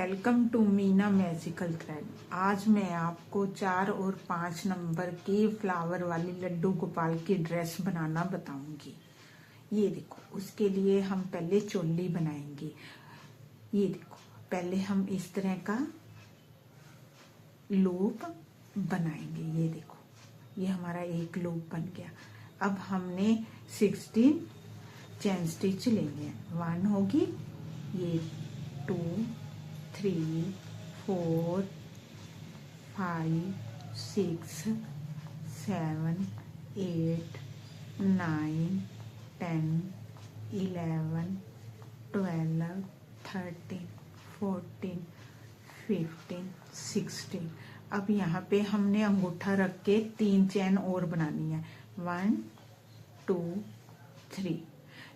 Welcome to Meena magical thread. आज मैं आपको 4 और 5 नंबर के फ्लावर वाली लड्डू गोपाल की ड्रेस बनाना बताऊंगी। ये देखो, उसके लिए हम पहले चोली बनाएंगे। ये देखो, पहले हम इस तरह का लूप बनाएंगे। ये देखो, ये हमारा एक लूप बन गया। अब हमने 16 चैन स्टिच लेंगे। 1 होगी, ये 2 3 4 5 6 7 8 9 10 11 12 13 14 15 16। अब यहाँ पे हमने अंगूठा रख के 3 चैन और बनानी है। 1 2 3।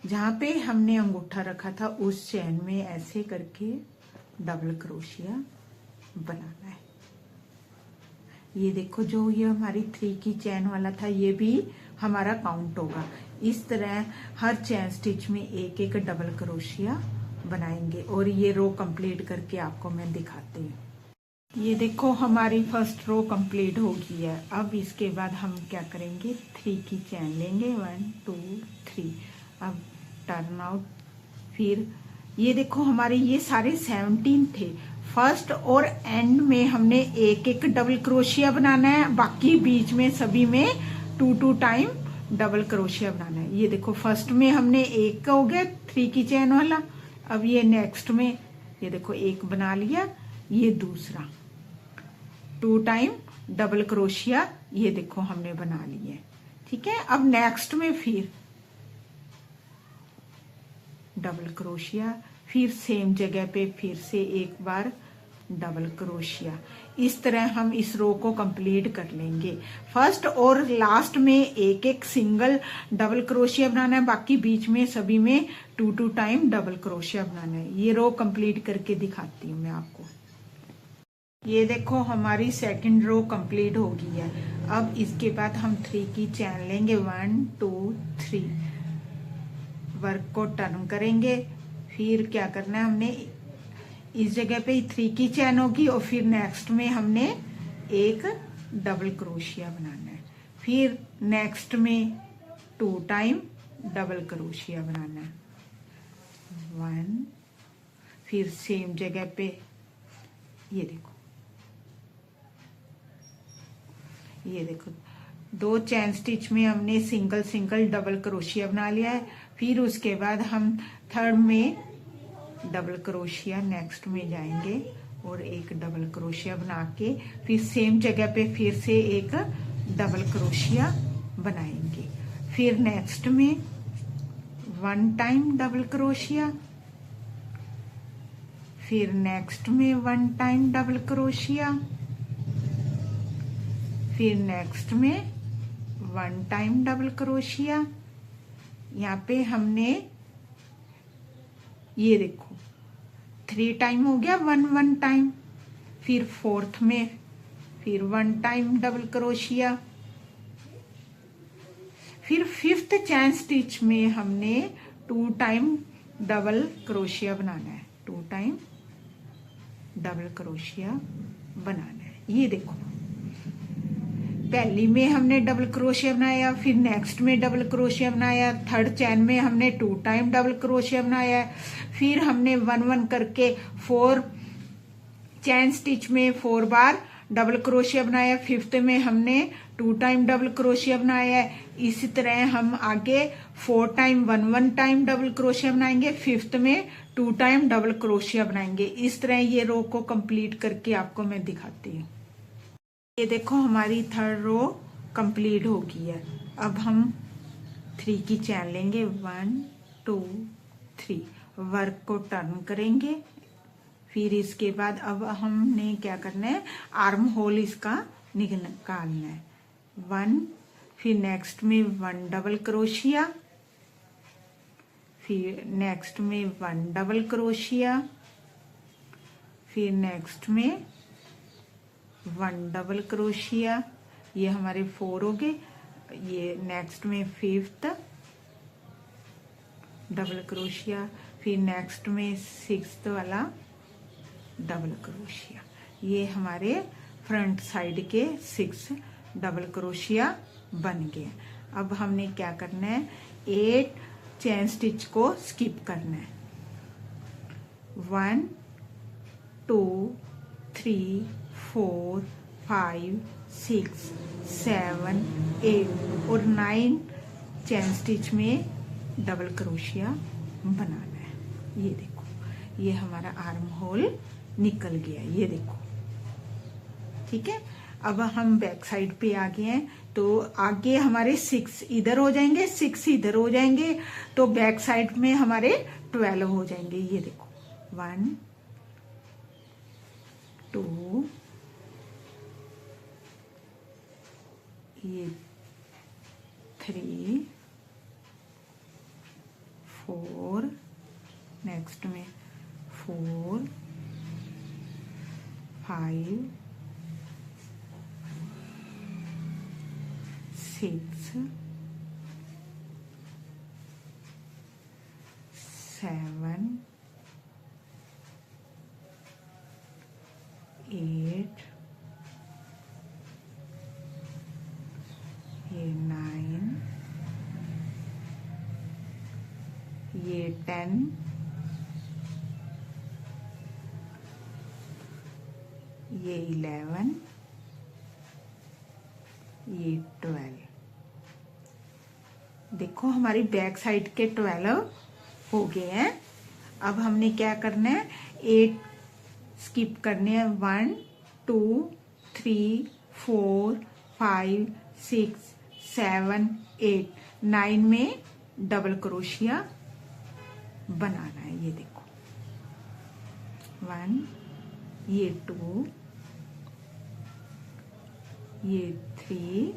जहाँ पे हमने अंगूठा रखा था उस चैन में ऐसे करके डबल क्रोशिया बनाना है। ये देखो, जो ये हमारी 3 की चैन वाला था ये भी हमारा काउंट होगा। इस तरह हर चैन स्टिच में एक एक डबल क्रोशिया बनाएंगे और ये रो कंप्लीट करके आपको मैं दिखाती हूँ। ये देखो, हमारी फर्स्ट रो कंप्लीट हो गई है। अब इसके बाद हम क्या करेंगे, 3 की चैन लेंगे। 1 2 3। अब टर्न आउट। फिर ये देखो, हमारे ये सारे 17 थे। फर्स्ट और एंड में हमने एक एक डबल क्रोशिया बनाना है, बाकी बीच में सभी में 2 टाइम डबल क्रोशिया बनाना है। ये देखो, फर्स्ट में हमने एक हो गया 3 की चैन वाला। अब ये नेक्स्ट में ये देखो एक बना लिया, ये दूसरा 2 टाइम डबल क्रोशिया ये देखो हमने बना लिए। ठीक है, अब नेक्स्ट में फिर डबल क्रोशिया, फिर सेम जगह पे फिर से एक बार डबल क्रोशिया। इस तरह हम इस रो को कंप्लीट कर लेंगे। फर्स्ट और लास्ट में एक एक सिंगल डबल क्रोशिया बनाना है, बाकी बीच में सभी में 2 टाइम डबल क्रोशिया बनाना है। ये रो कंप्लीट करके दिखाती हूँ मैं आपको। ये देखो, हमारी सेकंड रो कंप्लीट हो गई है। अब इसके बाद हम 3 की चैन लेंगे। 1 2 3। वर्क को टर्न करेंगे। फिर क्या करना है, हमने इस जगह पे 3 की चैन होगी और फिर नेक्स्ट में हमने एक डबल क्रोशिया बनाना है। फिर नेक्स्ट में 2 टाइम डबल क्रोशिया बनाना है। 1। फिर सेम जगह पे ये देखो, ये देखो 2 चैन स्टिच में हमने सिंगल सिंगल डबल क्रोशिया बना लिया है। फिर उसके बाद हम थर्ड में डबल क्रोशिया नेक्स्ट में जाएंगे और एक डबल क्रोशिया बना के फिर सेम जगह पे फिर से एक डबल क्रोशिया बनाएंगे। फिर नेक्स्ट में 1 टाइम डबल क्रोशिया, फिर नेक्स्ट में 1 टाइम डबल क्रोशिया, फिर नेक्स्ट में 1 टाइम डबल क्रोशिया। यहाँ पे हमने ये देखो 3 टाइम हो गया, 1 टाइम। फिर फोर्थ में फिर 1 टाइम डबल क्रोशिया। फिर फिफ्थ चैन स्टिच में हमने 2 टाइम डबल क्रोशिया बनाना है। 2 टाइम डबल क्रोशिया बनाना है। ये देखो, पहली में हमने डबल क्रोशिया बनाया, फिर नेक्स्ट में डबल क्रोशिया बनाया, थर्ड चैन में हमने 2 टाइम डबल क्रोशिया बनाया, फिर हमने 1 करके 4 चैन स्टिच में 4 बार डबल क्रोशिया बनाया। फिफ्थ में हमने 2 टाइम डबल क्रोशिया बनाया है। इसी तरह हम आगे 4 टाइम 1 टाइम डबल क्रोशिया बनाएंगे। फिफ्थ में 2 टाइम डबल क्रोशिया बनाएंगे। इस तरह ये रो को कंप्लीट करके आपको मैं दिखाती हूँ। ये देखो, हमारी थर्ड रो कंप्लीट हो गई है। अब हम 3 की चैन लेंगे। 1 2 3। वर्क को टर्न करेंगे। फिर इसके बाद अब हमने क्या करना है, आर्म होल इसका निकालना है। 1। फिर नेक्स्ट में 1 डबल क्रोशिया, फिर नेक्स्ट में 1 डबल क्रोशिया, फिर नेक्स्ट में 1 डबल क्रोशिया। ये हमारे 4 हो गए। ये नेक्स्ट में 5th डबल क्रोशिया, फिर नेक्स्ट में 6th वाला डबल क्रोशिया। ये हमारे फ्रंट साइड के 6 डबल क्रोशिया बन गए। अब हमने क्या करना है, 8 चेन स्टिच को स्किप करना है। 1 2 3 4 5 6 7 8 और 9 चेन स्टिच में डबल क्रोशिया बनाना है। ये देखो, ये हमारा आर्म होल निकल गया, ये देखो। ठीक है, अब हम बैक साइड पे आ गए हैं, तो आगे हमारे 6 इधर हो जाएंगे, 6 इधर हो जाएंगे, तो बैक साइड में हमारे 12 हो जाएंगे। ये देखो, 1 2 ये 3 4 नेक्स्ट में 4 5 6 7 8 ये 9 ये 10 ये 11 ये 12। देखो हमारी बैक साइड के 12 हो गए हैं। अब हमने क्या करना है, 8 स्किप करने हैं। 1 2 3 4 5 6 7 8 9 में डबल क्रोशिया बनाना है। ये देखो, 1 ये 2 ये 3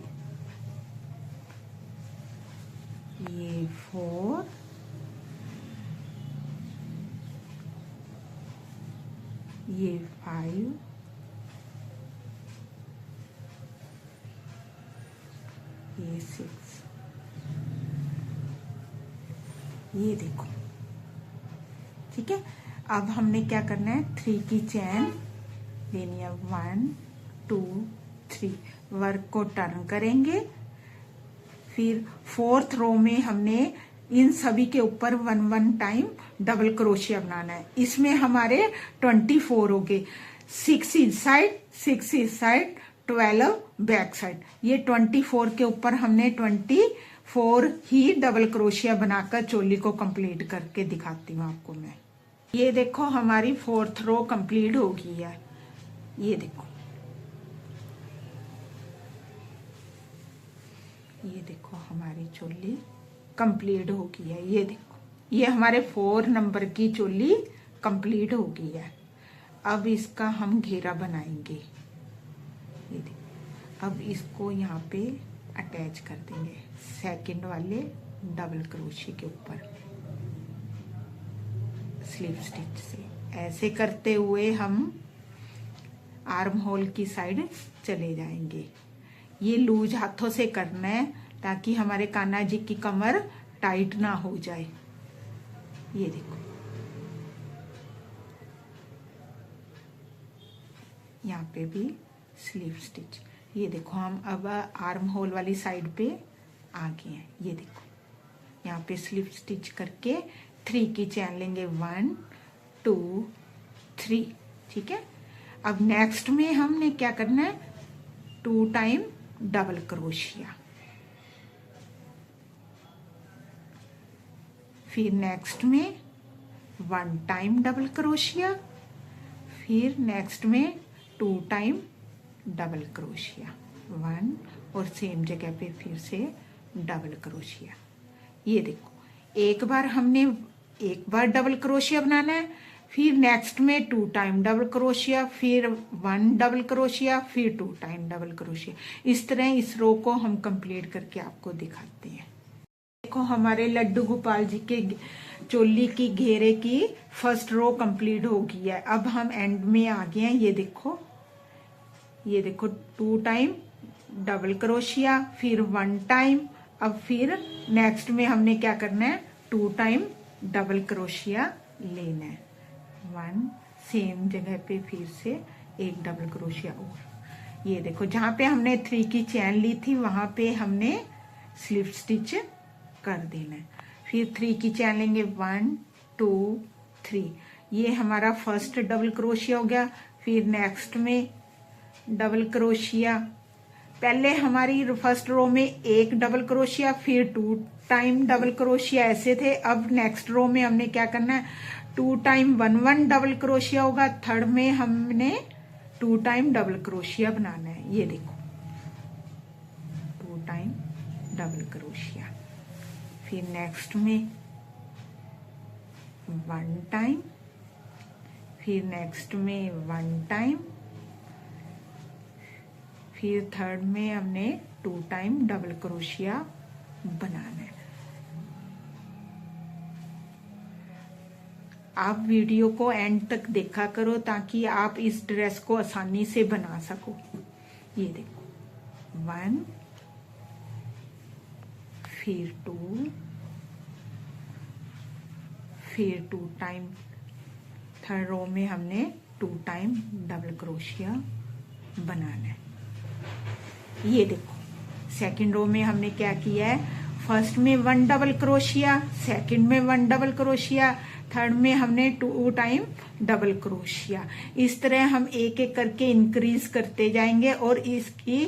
ये 4 ये 5 ये 6। ये देखो, ठीक है। अब हमने क्या करना है, 3 की चैन लेनी है। 1 2 3 वर्क को टर्न करेंगे, फिर 4th रो में हमने इन सभी के ऊपर 1 टाइम डबल क्रोशिया बनाना है। इसमें हमारे 24 हो गए, 6 इस साइड 6 इस साइड 12 बैक साइड। ये 24 के ऊपर हमने 24 ही डबल क्रोशिया बनाकर चोली को कंप्लीट करके दिखाती हूँ आपको मैं। ये देखो हमारी 4th रो कंप्लीट हो गई है। ये देखो, ये देखो हमारी चोली कंप्लीट हो गई है। ये देखो, ये हमारे 4 नंबर की चोली कंप्लीट हो गई है। अब इसका हम घेरा बनाएंगे। ये देखो, अब इसको यहाँ पे अटैच कर देंगे सेकंड वाले डबल क्रोशिया के ऊपर स्लीव स्टिच से। ऐसे करते हुए हम आर्म होल की साइड चले जाएंगे। ये लूज हाथों से करना है ताकि हमारे कान्हा जी की कमर टाइट ना हो जाए। ये देखो, यहाँ पे भी स्लीव स्टिच। ये देखो, हम अब आर्म होल वाली साइड पे आ गए हैं। ये देखो, यहाँ पे स्लीव स्टिच करके 3 की चैन लेंगे। 1 2 3, ठीक है। अब नेक्स्ट में हमने क्या करना है, 2 टाइम डबल क्रोशिया। फिर नेक्स्ट में 1 टाइम डबल क्रोशिया। फिर नेक्स्ट में 2 टाइम डबल क्रोशिया, 1 और सेम जगह पे फिर से डबल क्रोशिया। ये देखो, एक बार डबल क्रोशिया बनाना है, फिर नेक्स्ट में 2 टाइम डबल क्रोशिया, फिर 1 डबल क्रोशिया, फिर 2 टाइम डबल क्रोशिया। इस तरह इस रो को हम कंप्लीट करके आपको दिखाते हैं। देखो, हमारे लड्डू गोपाल जी के चोली की घेरे की फर्स्ट रो कंप्लीट हो गई है। अब हम एंड में आ गए हैं। ये देखो, ये देखो, 2 टाइम डबल क्रोशिया, फिर 1 टाइम। अब फिर नेक्स्ट में हमने क्या करना है, 2 टाइम डबल क्रोशिया लेना है। 1 सेम जगह पे फिर से एक डबल क्रोशिया और। ये देखो जहां पे हमने 3 की चैन ली थी वहां पे हमने स्लिप स्टिच कर देना है। फिर 3 की चैन लेंगे, 1 2 3। ये हमारा फर्स्ट डबल क्रोशिया हो गया। फिर नेक्स्ट में डबल क्रोशिया, पहले हमारी फर्स्ट रो में एक डबल क्रोशिया, फिर 2 टाइम डबल क्रोशिया ऐसे थे। अब नेक्स्ट रो में हमने क्या करना है, 2 टाइम 1 1 डबल क्रोशिया होगा। थर्ड में हमने 2 टाइम डबल क्रोशिया बनाना है। ये देखो 2 टाइम डबल क्रोशिया। फिर नेक्स्ट में 1 टाइम, फिर नेक्स्ट में 1 टाइम, फिर थर्ड में हमने 2 टाइम डबल क्रोशिया बनाना है। आप वीडियो को एंड तक देखा करो ताकि आप इस ड्रेस को आसानी से बना सको। ये देखो 1, फिर 2, फिर 2 टाइम, थर्ड रो में हमने 2 टाइम डबल क्रोशिया बनाना है। ये देखो सेकंड रो में हमने क्या किया है, फर्स्ट में 1 डबल क्रोशिया, सेकंड में 1 डबल क्रोशिया, थर्ड में हमने 2 टाइम डबल क्रोशिया। इस तरह हम एक एक करके इंक्रीज करते जाएंगे और इसकी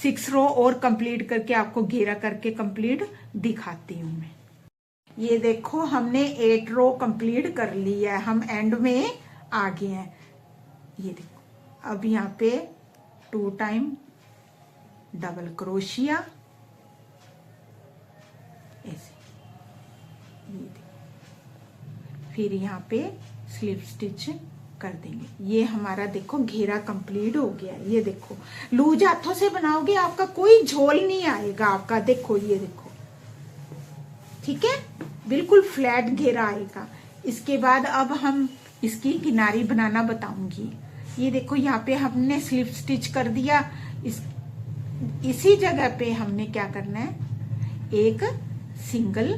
6 रो और कंप्लीट करके आपको घेरा करके कंप्लीट दिखाती हूं मैं। ये देखो हमने 8 रो कंप्लीट कर ली है, हम एंड में आ गए हैं। ये देखो अब यहाँ पे 2 टाइम डबल क्रोशिया ऐसे, ये देखो फिर यहाँ पे स्लिप स्टिच कर देंगे। ये हमारा देखो घेरा कंप्लीट हो गया। ये देखो लूज हाथों से बनाओगे आपका कोई झोल नहीं आएगा आपका। देखो ये देखो, ठीक है, बिल्कुल फ्लैट घेरा आएगा। इसके बाद अब हम इसकी किनारी बनाना बताऊंगी। ये देखो यहाँ पे हमने स्लिप स्टिच कर दिया। इसी जगह पे हमने क्या करना है, एक सिंगल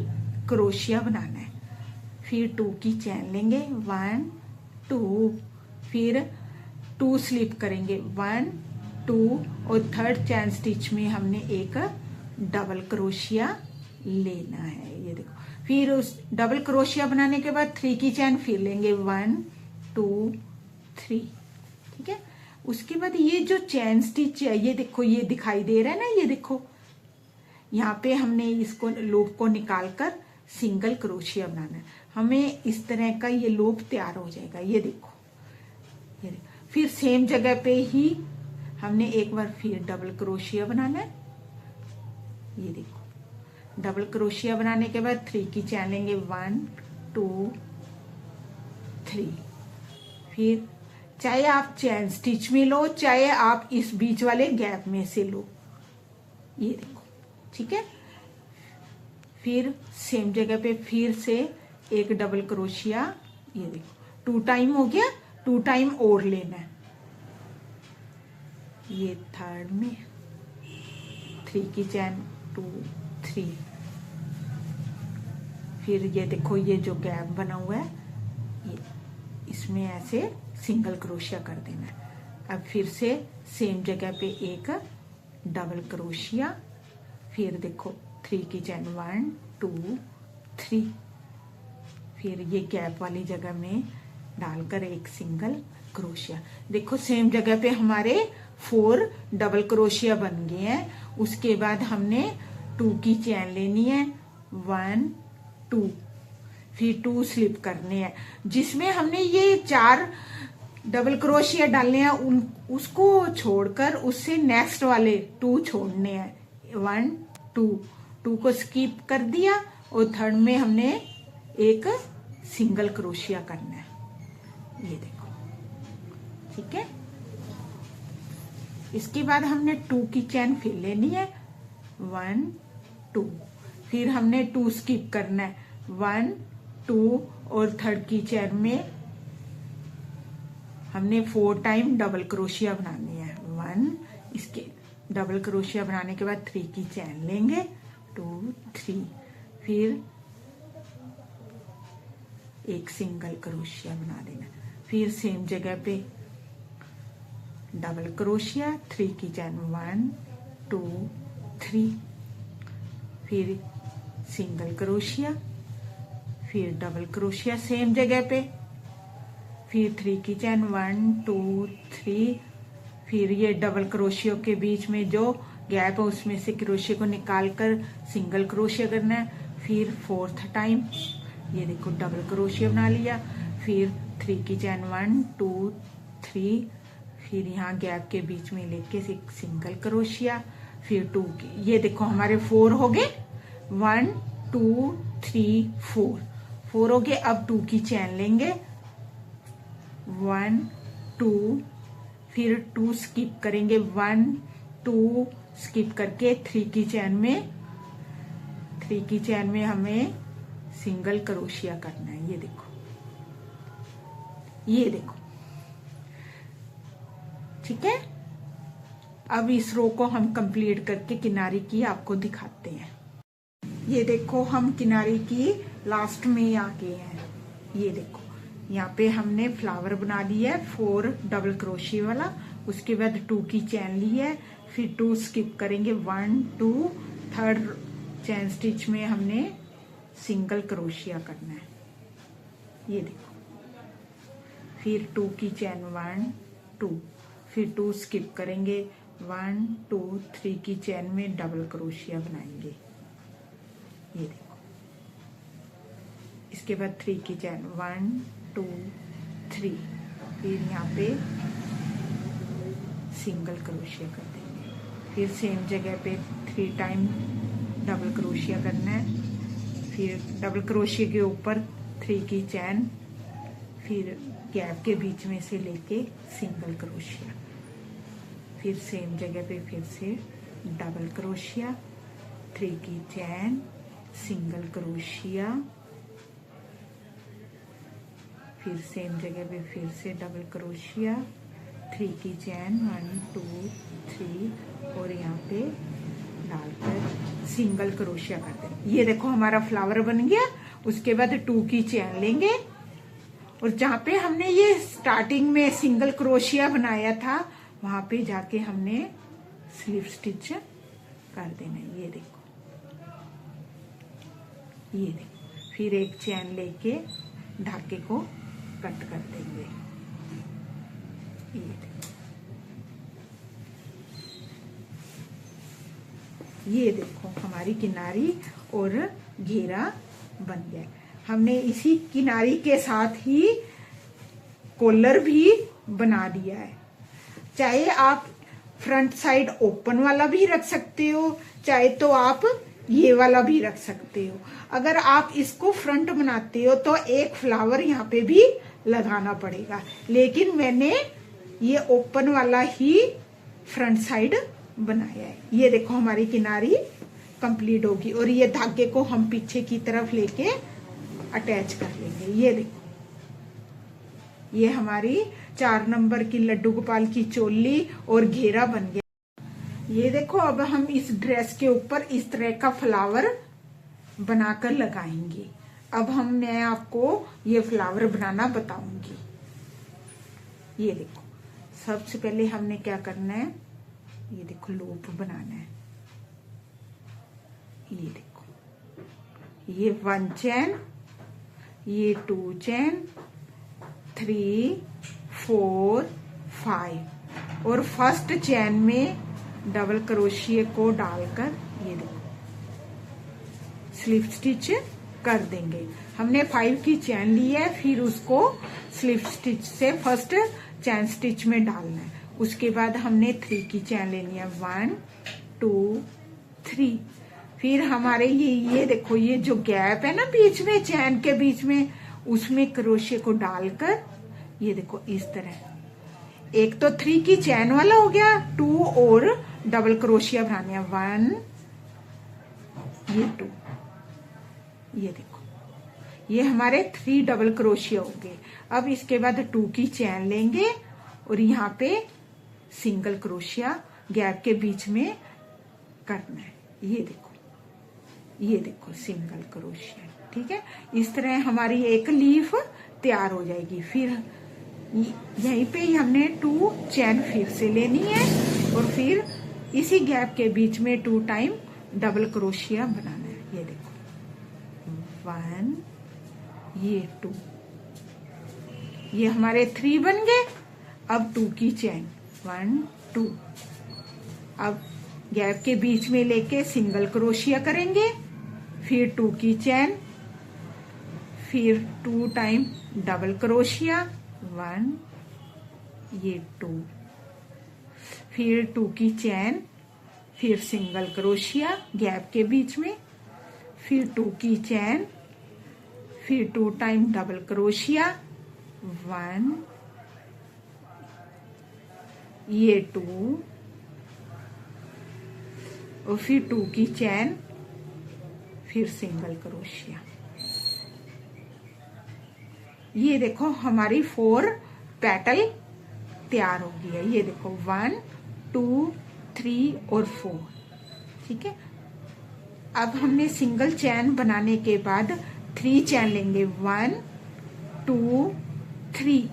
क्रोशिया बनाना है। फिर 2 की चैन लेंगे, 1 2, फिर 2 स्लिप करेंगे, 1 2 और थर्ड चैन स्टिच में हमने एक डबल क्रोशिया लेना है। ये देखो फिर उस डबल क्रोशिया बनाने के बाद 3 की चैन फिर लेंगे, 1 2 3, ठीक है। उसके बाद ये जो चैन स्टिच है, ये देखो ये दिखाई दे रहा है ना, ये देखो यहाँ पे हमने इसको लूप को निकालकर सिंगल क्रोशिया बनाना है। हमें इस तरह का ये लूप तैयार हो जाएगा। ये देखो, ये देखो। फिर सेम जगह पे ही हमने एक बार फिर डबल क्रोशिया बनाना है। ये देखो डबल क्रोशिया बनाने के बाद 3 की चैन लेंगे, 1 2 3। फिर चाहे आप चैन स्टिच में लो, चाहे आप इस बीच वाले गैप में से लो। ये देखो, ठीक है। फिर सेम जगह पे फिर से एक डबल क्रोशिया, ये देखो 2 टाइम हो गया, 2 टाइम और लेना है। ये थर्ड में 3 की चैन, 2 3। फिर ये देखो ये जो गैप बना हुआ है, ये इसमें ऐसे सिंगल क्रोशिया कर देना है। अब फिर से सेम जगह पे एक डबल क्रोशिया, फिर देखो 3 की चैन, 1 2 3। फिर ये गैप वाली जगह में डालकर एक सिंगल क्रोशिया। देखो सेम जगह पे हमारे 4 डबल क्रोशिया बन गए हैं। उसके बाद हमने 2 की चैन लेनी है, 1 2, फिर 2 स्लिप करने हैं। जिसमें हमने ये 4 डबल क्रोशिया डालने हैं उसको छोड़कर उससे नेक्स्ट वाले 2 छोड़ने हैं, 1 2 2 को स्किप कर दिया और थर्ड में हमने एक सिंगल क्रोशिया करना है। ये देखो, ठीक है। इसके बाद हमने 2 की चैन फिर लेनी है, 1 2, फिर हमने 2 स्किप करना है, 1 2 और थर्ड की चैन में हमने 4 टाइम डबल क्रोशिया बनानी है। 1, इसके डबल क्रोशिया बनाने के बाद 3 की चैन लेंगे, 2 3, फिर एक सिंगल क्रोशिया बना देना। फिर सेम जगह पे डबल क्रोशिया, 3 की चैन, 1 2 3, फिर सिंगल क्रोशिया, फिर डबल क्रोशिया सेम जगह पे, फिर 3 की चैन, 1 2 3, फिर ये डबल क्रोशियो के बीच में जो गैप है उसमें से क्रोशिया को निकाल कर सिंगल क्रोशिया करना है। फिर 4th टाइम ये देखो डबल क्रोशिया बना लिया, फिर 3 की चैन, 1 2 3, फिर यहाँ गैप के बीच में लेके एक सिंगल क्रोशिया, फिर 2 की, ये देखो हमारे 4 हो गए, 1 2 3 4 हो गए। अब 2 की चैन लेंगे, 1 2, फिर 2 स्किप करेंगे, 1 2 स्किप करके 3 की चैन में हमें सिंगल क्रोशिया करना है। ये देखो, ये देखो, ठीक है। अब इस रो को हम कंप्लीट करके किनारे की आपको दिखाते हैं। ये देखो हम किनारे की लास्ट में आ गए हैं। ये देखो यहाँ पे हमने फ्लावर बना लिया है 4 डबल क्रोशिया वाला, उसके बाद 2 की चैन ली है, फिर 2 स्किप करेंगे, 1 2, 3rd चैन स्टिच में हमने सिंगल क्रोशिया करना है। ये देखो, फिर 2 की चैन, 1 2, फिर 2 स्किप करेंगे, 1 2 3 की चैन में डबल क्रोशिया बनाएंगे। ये देखो, इसके बाद 3 की चैन, 1 2 3, फिर यहाँ पे सिंगल क्रोशिया कर देंगे, फिर सेम जगह पे 3 टाइम डबल क्रोशिया करना है, फिर डबल क्रोशिया के ऊपर 3 की चैन, फिर गैप के बीच में से लेके सिंगल क्रोशिया, फिर सेम जगह पे फिर से डबल क्रोशिया, 3 की चैन, सिंगल क्रोशिया, फिर सेम जगह पे फिर से डबल क्रोशिया, 3 की चैन, 1 2 3, और यहाँ पे डालकर सिंगल क्रोशिया कर देंगे। ये देखो हमारा फ्लावर बन गया। उसके बाद 2 की चैन लेंगे, और जहाँ पे हमने ये स्टार्टिंग में सिंगल क्रोशिया बनाया था वहां पे जाके हमने स्लिप स्टिच कर देना। ये देखो, ये देखो, फिर एक चैन लेके धागे को कट कर देंगे। ये देखो, ये देखो हमारी किनारी और घेरा बन गया। हमने इसी किनारी के साथ ही कॉलर भी बना दिया है। चाहे आप फ्रंट साइड ओपन वाला भी रख सकते हो, चाहे तो आप ये वाला भी रख सकते हो। अगर आप इसको फ्रंट बनाते हो तो एक फ्लावर यहाँ पे भी लगाना पड़ेगा, लेकिन मैंने ये ओपन वाला ही फ्रंट साइड बनाया है। ये देखो हमारी किनारी कंप्लीट होगी, और ये धागे को हम पीछे की तरफ लेके अटैच कर लेंगे। ये देखो, ये हमारी 4 नंबर की लड्डू गोपाल की चोली और घेरा बन गया। ये देखो, अब हम इस ड्रेस के ऊपर इस तरह का फ्लावर बनाकर लगाएंगे। अब मैं आपको ये फ्लावर बनाना बताऊंगी। ये देखो, सबसे पहले हमने क्या करना है, ये देखो लूप बनाना है। ये देखो, ये 1 चैन, ये 2 चैन, 3 4 5, और फर्स्ट चैन में डबल क्रोशिया को डालकर ये देखो स्लिप स्टिच कर देंगे। हमने 5 की चैन ली है, फिर उसको स्लिप स्टिच से फर्स्ट चैन स्टिच में डालना है। उसके बाद हमने 3 की चैन लेनी है, 1 2 3, फिर हमारे ये देखो, ये जो गैप है ना बीच में, चैन के बीच में, उसमें क्रोशिया को डालकर ये देखो इस तरह, एक तो 3 की चैन वाला हो गया, 2 और डबल क्रोशिया बनाने हैं, 1 ये 2, ये देखो, ये हमारे 3 डबल क्रोशिया हो गए। अब इसके बाद 2 की चैन लेंगे और यहाँ पे सिंगल क्रोशिया गैप के बीच में करना है। ये देखो, ये देखो सिंगल क्रोशिया, ठीक है। इस तरह हमारी एक लीफ तैयार हो जाएगी। फिर यहीं पे हमने 2 चैन फिर से लेनी है और फिर इसी गैप के बीच में 2 टाइम डबल क्रोशिया बनाना है। ये देखो 1, ये 2, ये हमारे 3 बन गए। अब 2 की चैन 1 2, अब गैप के बीच में लेके सिंगल क्रोशिया करेंगे, फिर 2 की चैन, फिर 2 टाइम डबल क्रोशिया 1, ये 2, फिर 2 की चैन, फिर सिंगल क्रोशिया गैप के बीच में, फिर 2 की चैन, फिर 2 टाइम डबल क्रोशिया 1, ये 2 और फिर 2 की चैन, फिर सिंगल क्रोशिया। ये देखो हमारी 4 पेटल तैयार हो गई है। ये देखो 1 2 3 और 4, ठीक है। अब हमने सिंगल चैन बनाने के बाद 3 चैन लेंगे 1 2 3।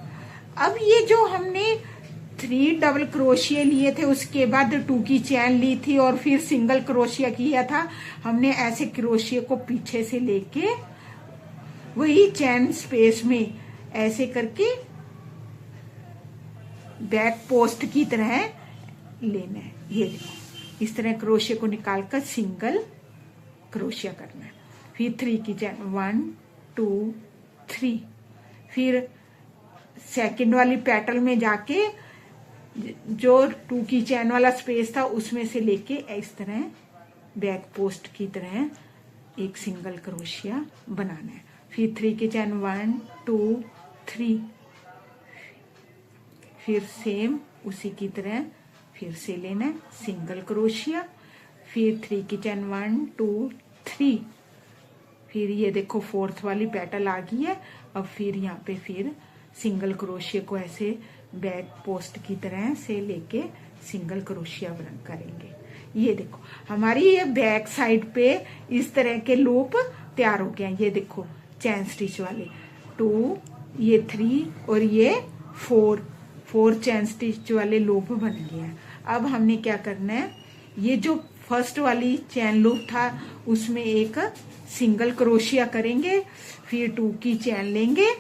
अब ये जो हमने 3 डबल क्रोशिया लिए थे उसके बाद 2 की चैन ली थी और फिर सिंगल क्रोशिया किया था, हमने ऐसे क्रोशिया को पीछे से लेके वही चैन स्पेस में ऐसे करके बैक पोस्ट की तरह लेना है। ये देखो इस तरह क्रोशिया को निकालकर सिंगल क्रोशिया करना है। फिर 3 की चैन 1 2 3, फिर सेकंड वाली पेटल में जाके जो 2 की चैन वाला स्पेस था उसमें से लेके इस तरह बैक पोस्ट की तरह एक सिंगल क्रोशिया बनाना है। फिर 3 की चैन 1 2 3, फिर सेम उसी की तरह फिर से लेना है सिंगल क्रोशिया, फिर 3 की चैन 1 2 3, फिर ये देखो 4th वाली पेटल आ गई है। अब फिर यहाँ पे फिर सिंगल क्रोशिया को ऐसे बैक पोस्ट की तरह से लेके सिंगल क्रोशिया करेंगे। ये देखो हमारी ये बैक साइड पे इस तरह के लूप तैयार हो गए हैं। ये देखो चैन स्टिच वाले 2, ये 3 और ये 4 चैन स्टिच वाले लूप बन गए हैं। अब हमने क्या करना है, ये जो फर्स्ट वाली चैन लूप था उसमें एक सिंगल क्रोशिया करेंगे, फिर 2 की चैन लेंगे,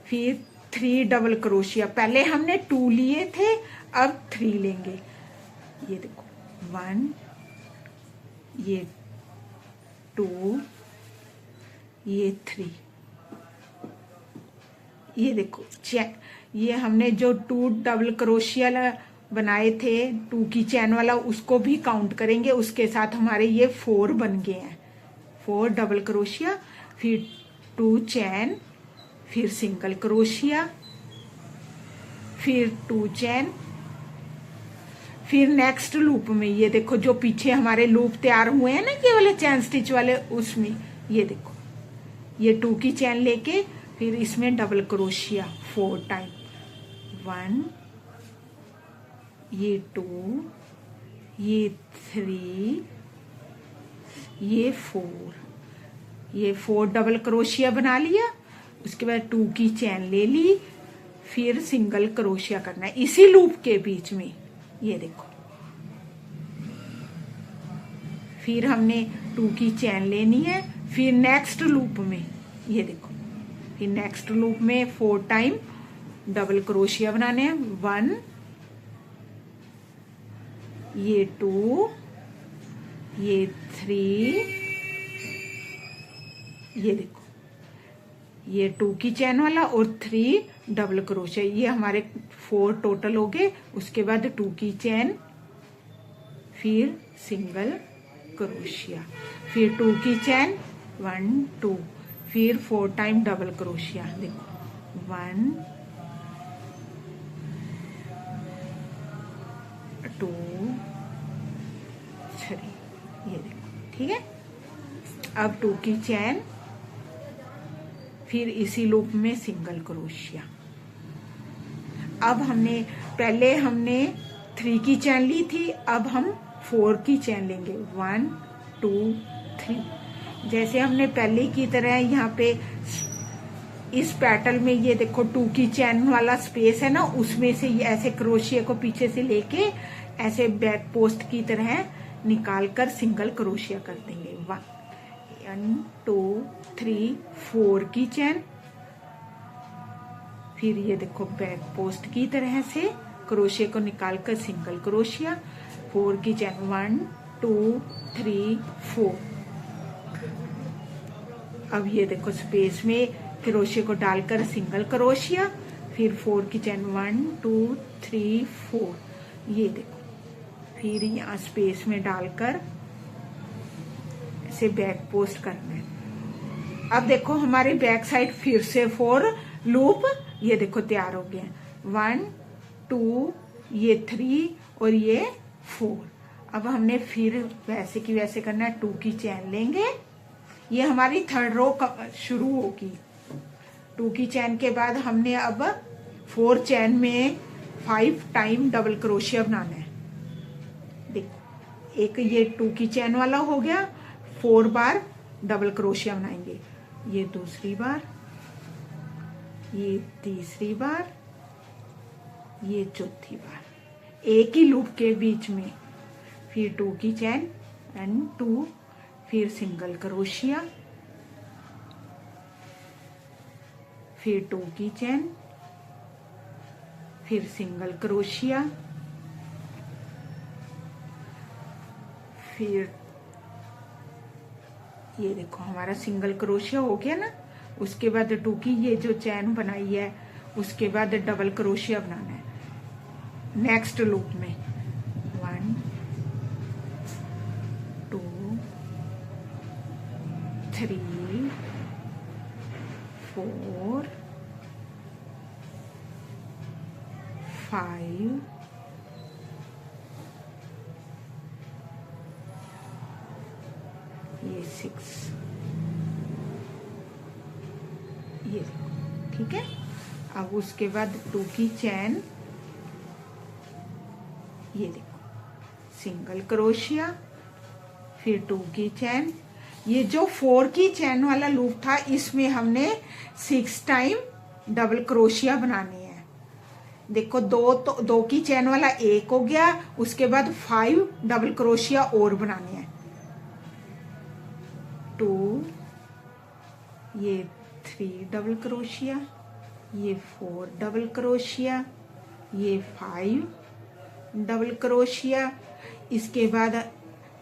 फिर 3 डबल क्रोशिया। पहले हमने 2 लिए थे, अब 3 लेंगे। ये देखो 1, ये 2, ये 3। ये देखो चैन, ये हमने जो 2 डबल क्रोशिया बनाए थे 2 की चैन वाला उसको भी काउंट करेंगे, उसके साथ हमारे ये 4 बन गए हैं। 4 डबल क्रोशिया, फिर 2 चैन, फिर सिंगल क्रोशिया, फिर 2 चैन, फिर नेक्स्ट लूप में ये देखो जो पीछे हमारे लूप तैयार हुए हैं ना ये वाले चैन स्टिच वाले, उसमें ये देखो ये 2 की चैन लेके फिर इसमें डबल क्रोशिया 4 टाइम, 1, ये 2, ये 3, ये 4, ये 4 डबल क्रोशिया बना लिया। उसके बाद 2 की चैन ले ली, फिर सिंगल क्रोशिया करना है इसी लूप के बीच में। ये देखो फिर हमने 2 की चैन लेनी है, फिर नेक्स्ट लूप में ये देखो फिर नेक्स्ट लूप में 4 टाइम डबल क्रोशिया बनाने हैं। 1, ये 2, ये 3, ये देखो ये 2 की चैन वाला और 3 डबल क्रोशिया, ये हमारे 4 टोटल हो गए। उसके बाद 2 की चैन, फिर सिंगल क्रोशिया, फिर 2 की चैन 1 2, फिर 4 टाइम डबल क्रोशिया। देखो 1 2 3, ये देखो ठीक है। अब 2 की चैन, फिर इसी लूप में सिंगल क्रोशिया। अब हमने पहले हमने 3 की चैन ली थी, अब हम 4 की चैन लेंगे 1 2 3। जैसे हमने पहले की तरह यहाँ पे इस पैटर्न में ये देखो 2 की चैन वाला स्पेस है ना, उसमें से ये ऐसे क्रोशिया को पीछे से लेके ऐसे बैक पोस्ट की तरह निकाल कर सिंगल क्रोशिया कर देंगे। 1 2 3 4 की चैन, फिर ये देखो बैक पोस्ट की तरह से क्रोशिया को निकाल कर सिंगल क्रोशिया, 4 की चैन 1 2 3 4। अब ये देखो स्पेस में क्रोशिया को डालकर सिंगल क्रोशिया, फिर 4 की चैन 1 2 3 4। ये देखो फिर यहाँ स्पेस में डालकर ऐसे बैक पोस्ट करना है। अब देखो हमारे बैक साइड फिर से 4 लूप ये देखो तैयार हो गए, 1 2 ये 3 और ये 4। अब हमने फिर वैसे की वैसे करना है, 2 की चैन लेंगे, ये हमारी 3rd रो शुरू होगी। 2 की चैन के बाद हमने अब 4 चैन में 5 टाइम डबल क्रोशिया बनाना है। देखो एक ये 2 की चैन वाला हो गया, 4 बार डबल क्रोशिया बनाएंगे, ये दूसरी बार, ये तीसरी बार, ये चौथी बार, एक ही लूप के बीच में, फिर 2 की चैन एंड 2, फिर सिंगल क्रोशिया, फिर 2 की चैन, फिर सिंगल क्रोशिया, फिर ये देखो हमारा सिंगल क्रोशिया हो गया ना। उसके बाद 2 की ये जो चैन बनाई है उसके बाद डबल क्रोशिया बनाना है नेक्स्ट लूप में, 1 2 3 4 5 ये 6, ये ठीक है। अब उसके बाद 2 की चैन, ये देखो सिंगल क्रोशिया, फिर 2 की चैन, ये जो 4 की चैन वाला लूप था इसमें हमने 6 टाइम डबल क्रोशिया बनाने हैं। देखो 2 की चैन वाला एक हो गया, उसके बाद 5 डबल क्रोशिया और बनाने हैं, 2 ये 3 डबल क्रोशिया, ये 4 डबल क्रोशिया, ये 5 डबल क्रोशिया, इसके बाद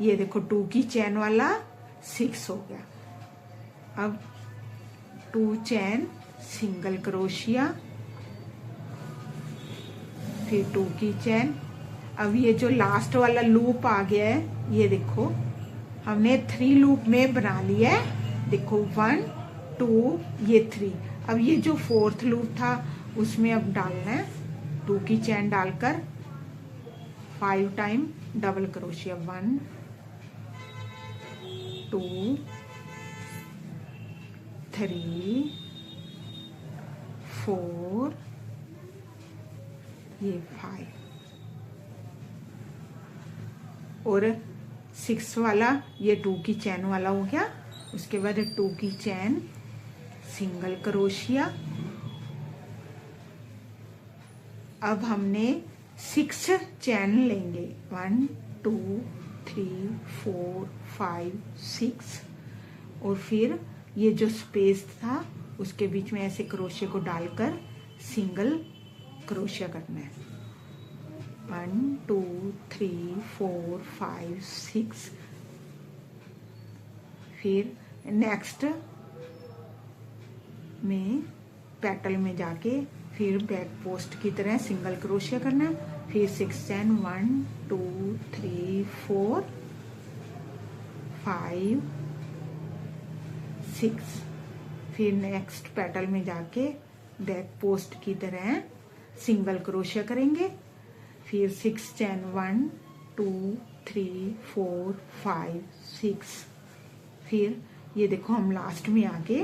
ये देखो 2 की चैन वाला 6 हो गया। अब 2 चैन सिंगल क्रोशिया, फिर 2 की चैन। अब ये जो लास्ट वाला लूप आ गया है ये देखो हमने 3 लूप में बना लिया है, देखो 1 2 ये 3। अब ये जो 4th लूप था उसमें अब डालना है 2 की चैन डालकर 5 टाइम डबल क्रोशिया, 1 2 3 4 ये 5 और 6 वाला ये 2 की चैन वाला हो गया। उसके बाद 2 की चैन सिंगल क्रोशिया। अब हमने 6 चैन लेंगे, 1 2 3 4 5 6 और फिर ये जो स्पेस था उसके बीच में ऐसे क्रोशिया को डालकर सिंगल क्रोशिया करना है, 1 2 3 4 5 6। फिर नेक्स्ट में पेटल में जाके फिर बैक पोस्ट की तरह सिंगल क्रोशिया करना है, फिर 6 चैन 1 2 3 4 5 6। फिर नेक्स्ट पेटल में जाके बैक पोस्ट की तरह सिंगल क्रोशिया करेंगे, फिर 6 चैन 1 2 3 4 5 6। फिर ये देखो हम लास्ट में आके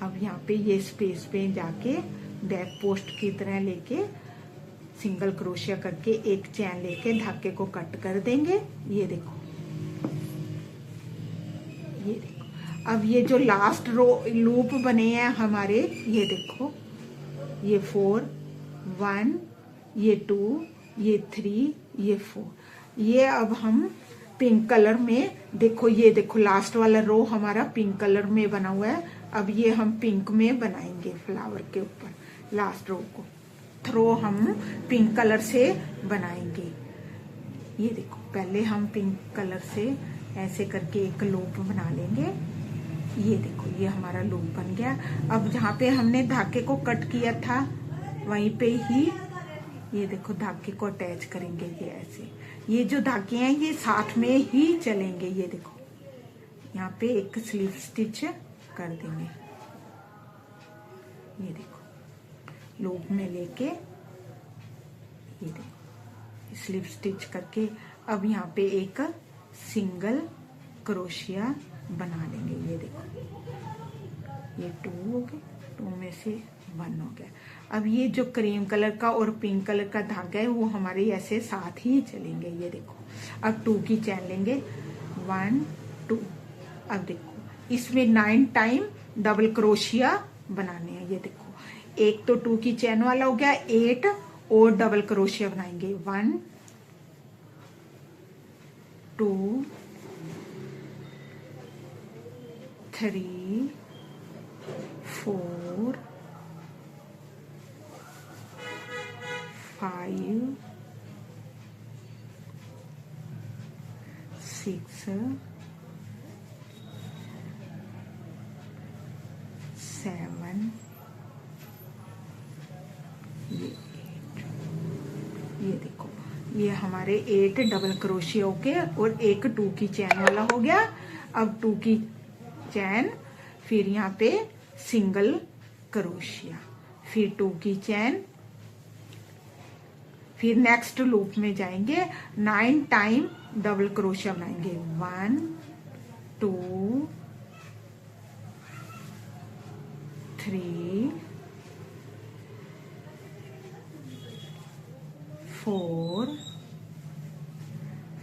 अब यहाँ पे ये स्पेस पे जाके बैक पोस्ट की तरह लेके सिंगल क्रोशिया करके एक चैन लेके धागे को कट कर देंगे। ये देखो अब ये जो लास्ट रो लूप बने हैं हमारे, ये देखो, ये 4, 1, ये 2, ये 3, ये 4, ये अब हम पिंक कलर में, देखो ये देखो लास्ट वाला रो हमारा पिंक कलर में बना हुआ है। अब ये हम पिंक में बनाएंगे फ्लावर के ऊपर लास्ट रो को, थ्रो हम पिंक कलर से बनाएंगे। ये देखो पहले हम पिंक कलर से ऐसे करके एक लूप बना लेंगे। ये देखो ये हमारा लूप बन गया। अब जहाँ पे हमने धागे को कट किया था वहीं पे ही ये देखो धागे को अटैच करेंगे। ये ऐसे, ये जो धागे हैं ये साथ में ही चलेंगे। ये देखो यहाँ पे एक स्लीव स्टिच कर देंगे। ये देखो लूप में लेके, ये देखो स्लीव स्टिच करके अब यहाँ पे एक सिंगल क्रोशिया बना लेंगे। ये देखो ये 2 हो गए, 2 में से 1 हो गया। अब ये जो क्रीम कलर का और पिंक कलर का धागा है वो हमारे ऐसे साथ ही चलेंगे। ये देखो अब 2 की चैन लेंगे, 1 2। अब देखो इसमें 9 टाइम डबल क्रोशिया बनाने हैं। ये देखो एक तो 2 की चैन वाला हो गया, 8 और डबल क्रोशिया बनाएंगे। 1 2 3 4 5 6 7 ये देखो ये हमारे 8 डबल क्रोशिया हो गए और एक 2 की चैन वाला हो गया। अब 2 की चैन, फिर यहाँ पे सिंगल क्रोशिया, फिर 2 की चैन, फिर नेक्स्ट लूप में जाएंगे, 9 टाइम डबल क्रोशिया बनाएंगे। 1 2 3 4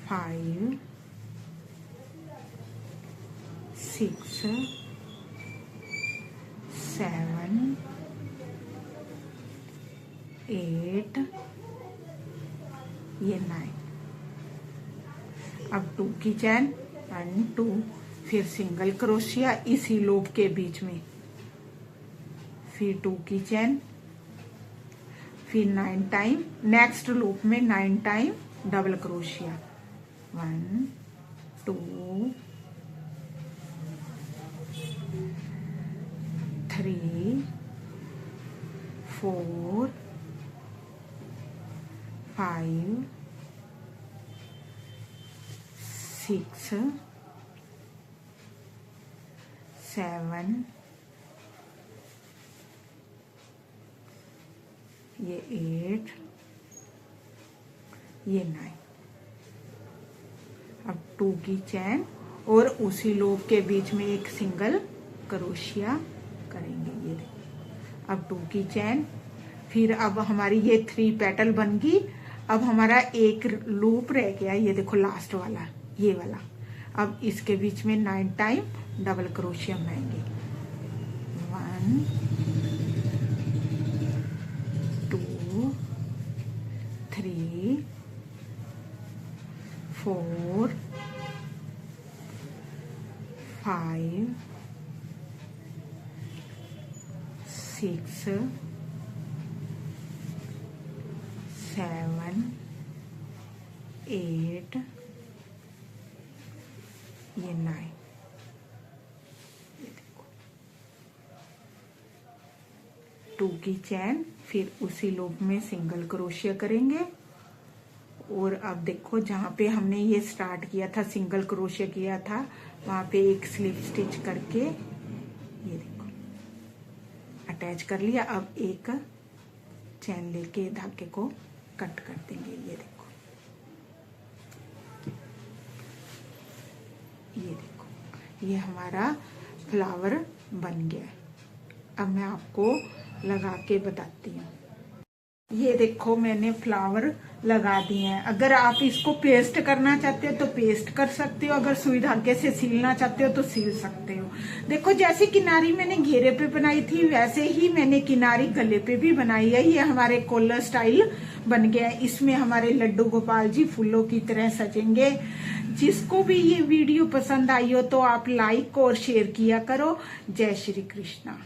5 6 7 8 ये 9। अब 2 की चैन, 1 2, फिर सिंगल क्रोशिया इसी लूप के बीच में, फिर 2 की चैन, फिर 9 टाइम नेक्स्ट लूप में 9 टाइम डबल क्रोशिया। 1 2 3 4 5 6 7 ये 8 ये 9। अब 2 की चैन और उसी लूप के बीच में एक सिंगल क्रोशिया करेंगे। ये देखो अब 2 की चैन, फिर अब हमारी ये 3 पेटल बन गई। अब हमारा एक लूप रह गया, ये देखो लास्ट वाला, ये वाला। अब इसके बीच में 9 टाइम डबल क्रोशिया बनाएंगे। 1 2 3 4 5 6 7 8 ये 9। ये देखो 2 की चैन, फिर उसी लूप में सिंगल क्रोशिया करेंगे। और अब देखो जहाँ पे हमने ये स्टार्ट किया था, सिंगल क्रोशिया किया था, वहां पे एक स्लिप स्टिच करके ये देखो अटैच कर लिया। अब एक चैन लेके धागे को कट कर देंगे। ये देखो, ये देखो ये हमारा फ्लावर बन गया। अब मैं आपको लगा के बताती हूँ। ये देखो मैंने फ्लावर लगा दिए हैं। अगर आप इसको पेस्ट करना चाहते हो तो पेस्ट कर सकते हो, अगर सुई धागे से सिलना चाहते हो तो सिल सकते हो। देखो जैसे किनारी मैंने घेरे पे बनाई थी वैसे ही मैंने किनारी गले पे भी बनाई है। ये हमारे कॉलर स्टाइल बन गया है। इसमें हमारे लड्डू गोपाल जी फूलों की तरह सजेंगे। जिसको भी ये वीडियो पसंद आई हो तो आप लाइक और शेयर किया करो। जय श्री कृष्णा।